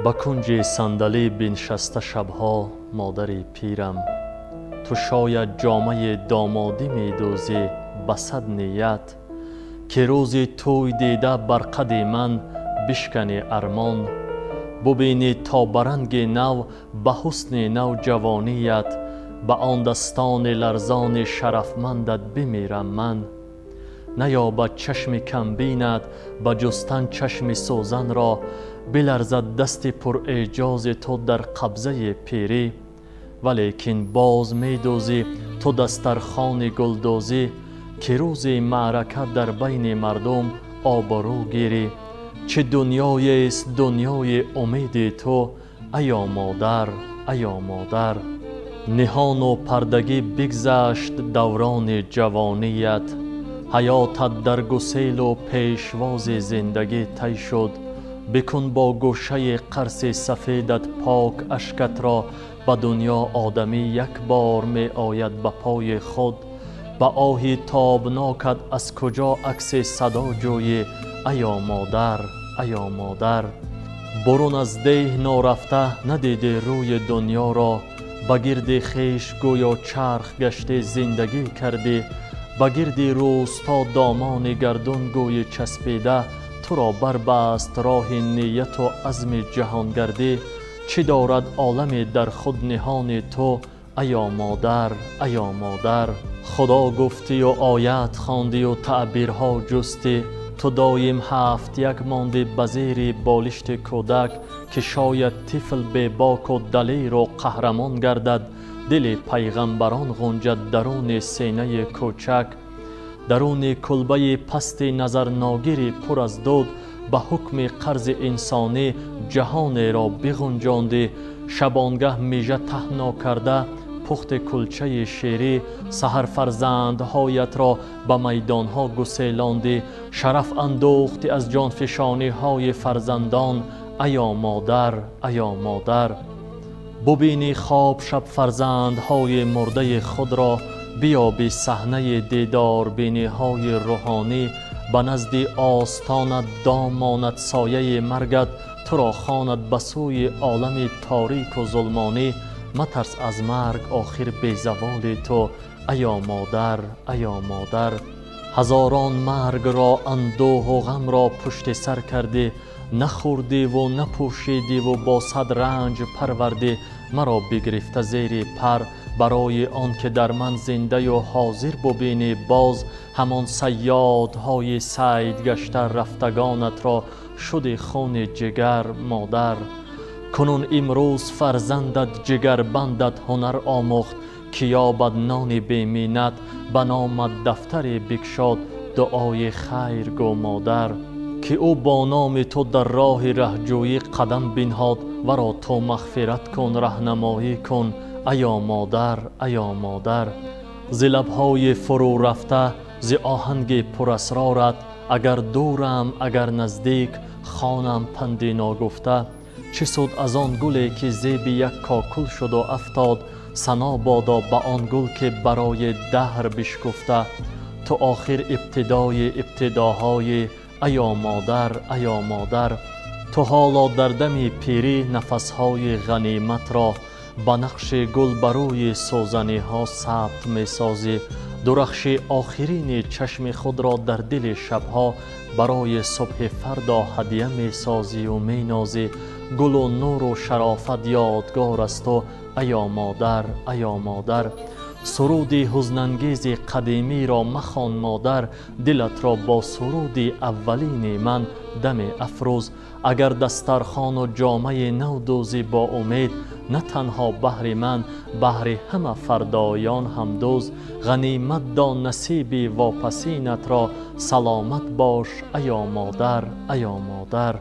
به کنج صندلی بنشسته شبها مادری پیرم، تو شاید جامه دامادی می دوزی به صد نیت، که روز توی دیده بر قد من بشکنی ارمان، ببینی تا برنگ نو به حسن نو جوانیت، به آن دستان لرزان شرفمندت بمیرم من. نیابد چشم کم بیند به جستن چشم سوزن را، بلرزد دست پر اعجاز تو در قبضه پیری، ولیکن باز می دوزی تو دسترخوان گلدوزی، که روز معرکه در بین مردم آبرو گیری. چه دنیایی است دنیای امید تو ایا مادر، ایا مادر. نهان و پردگی بگذشت دوران جوانیت، حیاتت در گسیل و پیشواز زندگی طی شد. بکن با گوشه قرص سفیدت پاک اشکت را، به دنیا آدمی یک بار می آید به پای خود. به آهی تابناکت از کجا عکس صدا جویی ایا مادر، ایا مادر. برون از ده نارفته ندیده روی دنیا را، به گرد خویش گویا چرخ گشته زندگی کردی. به گرد روستا دامان گردون گوی چسبیده، تو را بربست راه نیت و عزم جهانگردی. چی دارد عالم در خود نهان تو ایا مادر، ایا مادر. خدا گفتی و آیت خواندی و تعبیرها جستی، تو دایم هفت یک ماندی به زیر بالشت کودک، که شاید طفل بی باک و دلیر و قهرمان گردد. دل پیغمبران غنجد درون سینه کوچک، درون کلبه پست نظر ناگیری پر از دود. به حکم قرض انسانی جهان را بغنجاندی، شبانگه میژه تهنا کرده پخت کلچه شیری. سحر فرزندهایت را به میدانها گسیلاندی، شرف اندوختی از جانفشانی های فرزندان ایا مادر، ایا مادر. ببینی خواب شب فرزندهای مرده خود را، بیابی صحنه دیدار بینی های روحانی. به نزد آستانت دام ماند سایه مرگت، تو را خواند به سوی عالم تاریک و ظلمانی. مترس از مرگ آخر بی زوال تو ایا مادر، ایا مادر. هزاران مرگ را اندوه و غم را پشت سر کردی، نخوردی و نپوشیدی و با صد رنج پروردی. مرا بگرفته زیر پر برای آن که در من زنده و حاضر ببینی باز. همان صیادهای صید گشته رفتگانت را شد خون جگر مادر. کنون امروز فرزندت جگربندت هنر آموخت، که یابد نان بی منت به نامت دفتر بگشاد دعای خیر گو مادر. که او با نام تو در راه رهجویی قدم بنهاد، و را تو مغفرت کن راهنمایی کن ایا مادر، ایا مادر. ز لبهای فرو رفته ز آهنگ پر اسرارت، اگر دورم اگر نزدیک خوانم پندی ناگفته. چه سود از آن گلی که زیب یک کاکل شد و افتاد، ثنا بادا به آن گل که برای دهر بشکفته. تو آخر ابتدای ابتداهای ایا مادر، ایا مادر. تو حالا در دم پیری نفسهای غنیمت را، به نقش گل بروی سوزنی ها ثبت می سازی. درخش آخرین چشم خود را در دل شبها برای صبح فردا هدیه می سازی و می نازی. گل و نور و شرافت یادگار است تو ایا مادر، ایا مادر. سرودی حزنانگیز قدیمی را مخوان مادر، دلت را با سرود اولین من دم افروز. اگر دسترخوان و جامه نو دوزی با امید، نه تنها بهر من بهر همه فردایان هم دوز. غنیمت دان نصیب واپسینت را، سلامت باش ایا مادر، ایا مادر.